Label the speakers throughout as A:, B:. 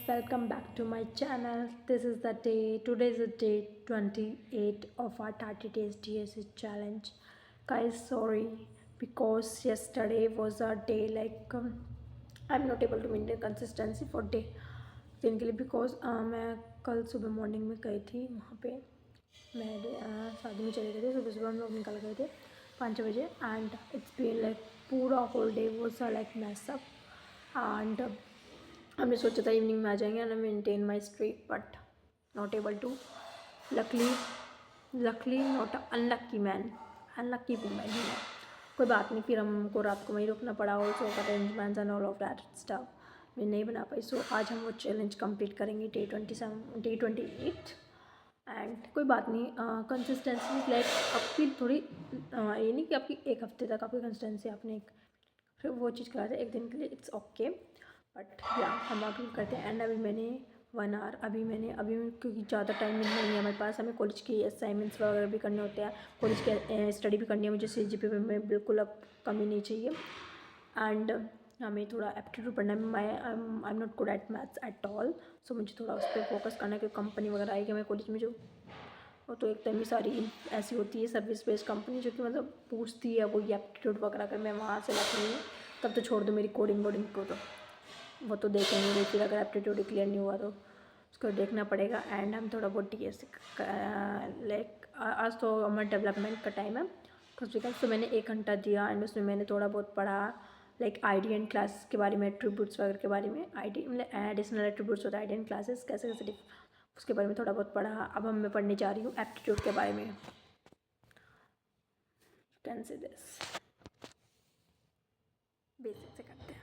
A: welcome back to my channel. This is the day, today is the day 28 of our 30 days DSC challenge. Guys, sorry because yesterday was a day like I'm not able to maintain consistency for day दिन के लिए because मैं कल सुबह morning में गई थी वहाँ पे मेरे शादी में चले गए थे। सुबह सुबह हम लोग निकल गए थे 5 बजे एंड इट्स बीन लाइक पूरा whole day was like mess up and हमने सोचा था इवनिंग में आ जाएंगे and maintain my streak but not able to. Luckily not unlucky man, unlucky women ही है। कोई बात नहीं, फिर हमको रात को वहीं रुकना पड़ा। Also arrangements and all of that stuff मैं नहीं बना पाई। सो आज हम वो चैलेंज कंप्लीट करेंगे डे 28 एंड कोई बात नहीं। कंसिस्टेंसी लाइक आपकी थोड़ी ये नहीं कि आपकी एक हफ्ते तक आपकी कंसिस्टेंसी आपने एक फिर वो चीज़ करा था एक दिन के लिए, इट्स ओके बट या हम अभी करते हैं। एंड अभी मैंने 1 आवर अभी क्योंकि ज़्यादा टाइम नहीं है हमारे पास, हमें कॉलेज की असाइनमेंट्स वगैरह भी करने होते हैं, कॉलेज के स्टडी भी करनी है। मुझे CGPA में बिल्कुल अब कमी नहीं चाहिए एंड हमें थोड़ा एप्टीट्यूड पढ़ना है। I am not good at maths at all. So मुझे थोड़ा उस पर फोकस करना है क्योंकि कंपनी वगैरह आएगी हमारे कॉलेज में जो वो तो एकदम ही सारी ऐसी होती है सर्विस बेस्ड कंपनी जो कि मतलब पूछती है वो ये एप्टीट्यूड वगैरह कर मैं वहाँ से लग रही हूँ। तब तो छोड़ दो मेरी कोडिंग वोडिंग को, तो वो तो देखेंगे। फिर अगर एप्टीट्यूड क्लियर नहीं हुआ तो उसको देखना पड़ेगा। एंड हम थोड़ा बहुत DSC लाइक आज तो हमारा डेवलपमेंट का टाइम है बिकॉज तो मैंने 1 घंटा दिया एंड उसमें मैंने थोड़ा बहुत पढ़ा लाइक IDN क्लास के बारे में, एट्रीब्यूट्स वगैरह के बारे में। मतलब एडिशनल एट्रीब्यूट्स होता है IDN क्लासेस कैसे कैसे उसके बारे में थोड़ा बहुत पढ़ा। अब मैं पढ़ने जा रही हूँ एप्टीट्यूड के बारे में। कैन से दिस बेसिक से करते हैं।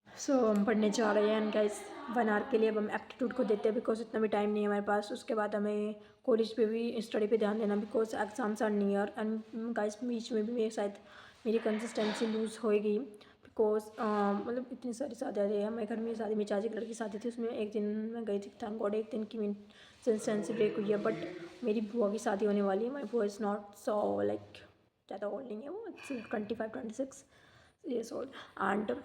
A: सो हम पढ़ने जा रहे हैं एंड गाइस 1 आवर के लिए अब हम एप्टीट्यूड को देते हैं बिकॉज इतना भी टाइम नहीं है हमारे पास। उसके बाद हमें कॉलेज पे भी स्टडी पे ध्यान देना because exams are near and guys बीच में भी शायद मेरी कंसिस्टेंसी लूज़ होएगी बिकॉज मतलब इतनी सारी शादियाँ रही है हमारे घर में। शादी में चाची की लड़की शादी थी, उसमें एक दिन मैं गई थी, थैंक गॉड एक दिन की मेरी कंसिस्टेंसी ब्रेक हुई है। बट मेरी बुआ की शादी होने वाली है। माई बुआ इज़ नॉट सो लाइक ज़्यादा ओल्ड नहीं है, वो 25-26 years ओल्ड एंड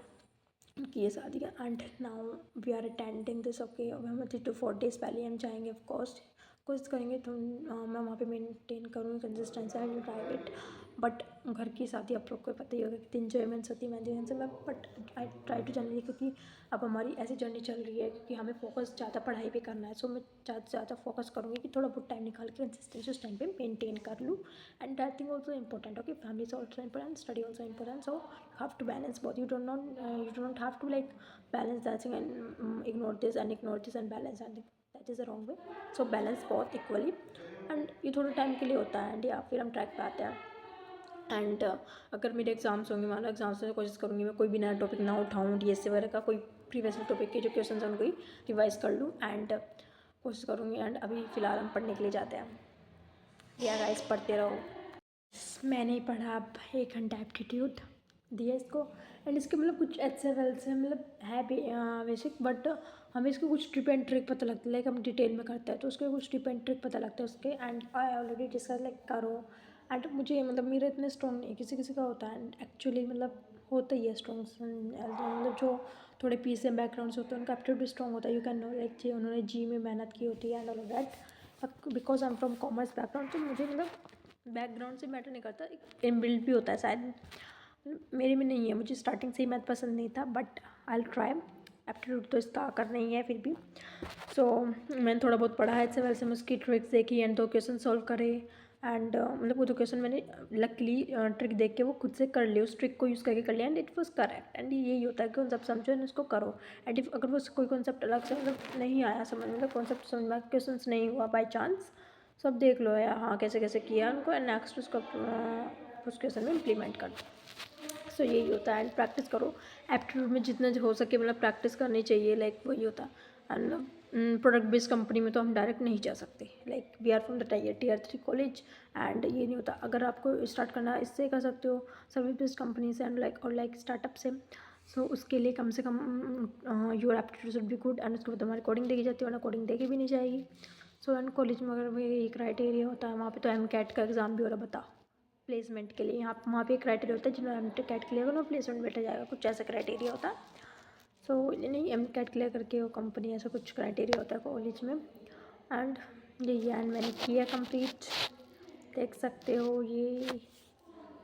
A: की ये शादी का। And now we are attending this okay. अब हम 3 to 4 days पहले हम जाएंगे ऑफकोर्स, कोशिश करेंगे तो मैं वहाँ पे मेंटेन करूँगी consistency and try it. But घर की शादी आप लोग को पता ही होगा कितनी इंजॉयमेंट्स होती है मेहंदी से मैं। But I try to generally क्योंकि अब हमारी ऐसी जर्नी चल रही है क्योंकि हमें फोकस ज़्यादा पढ़ाई पे करना है। सो मैं ज़्यादा से ज़्यादा फोकस करूँगी कि थोड़ा बहुत टाइम निकाल के कंसिस्टेंसी उस टाइम पे मेंटेन कर लूँ। And that thing also important okay, family is also important, study also important. So you have to balance both. You do not have to like balance that thing and ignore this and balance that thing. That is the wrong way. So balance both equally and ये थोड़ा time के लिए होता है and या फिर हम track पे आते हैं। एंड अगर मेरे एग्जाम्स होंगे, मान लो एग्जाम्स में कोशिश करूँगी मैं कोई भी नया टॉपिक ना उठाऊँ, DSC वगैरह का कोई प्रीवियस टॉपिक के जो क्वेश्चन हैं उनको ही रिवाइज कर लूँ एंड कोशिश करूँगी। एंड अभी फ़िलहाल हम पढ़ने के लिए जाते हैं। या गाइस पढ़ते रहो। मैंने ही पढ़ा अब 1 घंटा एप्टीट्यूड दिया इसको एंड इसके मतलब कुछ ऐसे वैसे मतलब है बेसिक बट हमें इसके कुछ टिप एंड ट्रिक पता लगता है। लाइक हम डिटेल में करते हैं तो उसके कुछ टिप एंड ट्रिक पता लगता है उसके। And I already discuss like करो एंड मुझे मतलब मेरा इतना स्ट्रॉन्ग नहीं, किसी किसी का होता है एंड एक्चुअली मतलब होता ही है स्ट्रॉन्ग। मतलब जो थोड़े PCM बैकग्राउंड से होते हैं उनका एप्टीट्यूड भी स्ट्रॉन्ग होता है। यू कैन नो लाइक जी उन्होंने जी में मेहनत की होती है and all of that. Because I am from commerce background तो मुझे मतलब बैकग्राउंड से मैटर नहीं करता, एक इनबिल्ट भी होता है शायद। मेरे में नहीं है, मुझे स्टार्टिंग से ही मैथ पसंद नहीं था बट आई ट्राई। एप्टीट्यूड तो इसका करना ही है फिर भी। सो मैंने थोड़ा बहुत पढ़ा है, ऐसे वैसे मैं उसकी ट्रिक्स देखी एंड 2 क्वेश्चन सॉल्व करे एंड मतलब वो 2 क्वेश्चन मैंने लकीली ट्रिक देख के वो खुद से कर ली, उस ट्रिक को यूज़ करके कर लिया and it was correct. And यही होता है कि जब समझो एंड उसको करो। एंड इफ अगर वो कोई कॉन्सेप्ट अलग से मतलब नहीं आया समझ, मतलब कॉन्सेप्ट समझ में क्वेश्चन नहीं हुआ बाई चांस, सब देख लो या हाँ कैसे कैसे किया उनको एंड नेक्स्ट उसको उस क्वेश्चन में इम्प्लीमेंट कर दो। सो यही होता है एंड प्रैक्टिस करो। एप्टीट्यूड में जितना हो सके मतलब प्रैक्टिस करनी चाहिए। लाइक वही होता है एंड प्रोडक्ट बेस्ड कंपनी में तो हम डायरेक्ट नहीं जा सकते। Like we are from the Tier 3 college and ये नहीं होता। अगर आपको स्टार्ट करना है इससे कर सकते हो, सर्विस बेस्ड कंपनी से एंड लाइक और लाइक स्टार्टअप से। सो उसके लिए कम से come your aptitude should be good and उसके बाद हमारी कोडिंग देखी जाती है वरना कोडिंग देखी भी नहीं जाएगी। सो एंड कॉलेज में अगर यही क्राइटेरिया होता है वहाँ पे तो MCAT का एग्ज़ाम भी हो रहा, बताओ प्लेसमेंट के लिए। यहाँ वहाँ पे क्राइटेरिया होता है जिन्होंने MCAT क्लियर करो प्लेसमेंट बैठा जाएगा, कुछ ऐसा क्राइटेरिया होता है। सो नहीं, MCAT क्लियर करके वो कंपनी ऐसा कुछ क्राइटेरिया होता है कॉलेज में। एंड ये एंड मैंने किया कंप्लीट, देख सकते हो ये।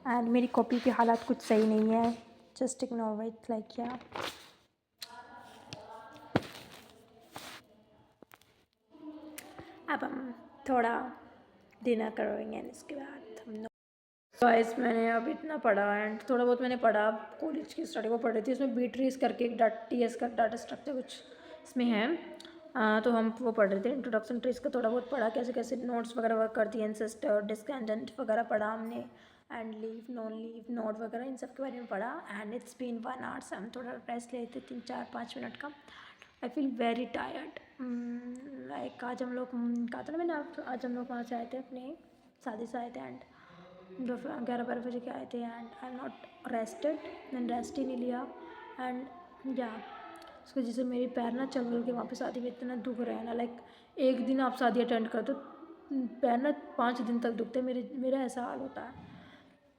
A: एंड मेरी कॉपी की हालत कुछ सही नहीं है, जस्ट इग्नोर इट लाइक या। अब हम थोड़ा डिनर करेंगे इसके बाद हम लोग। गाइस मैंने अब इतना पढ़ा एंड थोड़ा बहुत मैंने पढ़ा, कॉलेज की स्टडी को पढ़ रही थी। उसमें BTS करके एक TS का डाटा स्ट्रक्चर कुछ इसमें है। तो हम वो पढ़ रहे थे, इंट्रोडक्शन ट्रीज का थोड़ा बहुत पढ़ा, कैसे कैसे नोट्स वगैरह वर्क करती है, एंसेस्टर डिस्केंडेंट वगैरह पढ़ा हमने, and leave non leave note वगैरह इन सब के बारे में पढ़ा। एंड इट्स बीन 1 आवर से हम थोड़ा रेस्ट लेते 3-4-5 मिनट का। I feel very tired. Like आज हम लोग कहा था ना मैंने, आज हम लोग वहाँ से आए थे, अपने शादी से आए थे एंड 11-12 बजे के आए थे। And I am not rested, मैंने रेस्ट ही नहीं लिया। एंड या उसकी वजह से मेरी पैर ना चल के वापस शादी में इतना दुख रहा है ना। लाइक एक दिन आप शादी अटेंड कर तो पैर ना 5 दिन तक दुखते हैं, मेरा ऐसा हाल होता है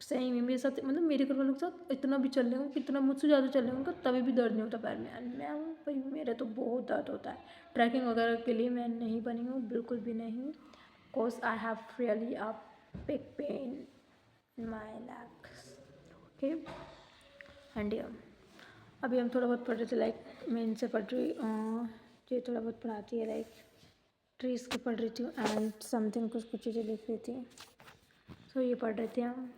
A: सही में। मेरे साथ मतलब मेरे घर वालों के साथ इतना भी चल रहे हूँ, कितना मुझसे ज़्यादा चल रहे हूँ तभी भी दर्द नहीं होता पैर में। एंड मैं हूँ भाई, मेरे तो बहुत दर्द होता है। ट्रैकिंग वगैरह के लिए मैं नहीं बनी हूँ, बिल्कुल भी नहीं। Course I have really a big pain in my legs. Okay and अभी हम थोड़ा बहुत पढ़ रहे थे, लाइक मैं इनसे पढ़ रही, ये थोड़ा बहुत पढ़ाती है, लाइक ट्रीज को पढ़ रही थी एंड समथिंग कुछ कुछ चीज़ें लिख रही थी। सो ये पढ़ रहे थे हम।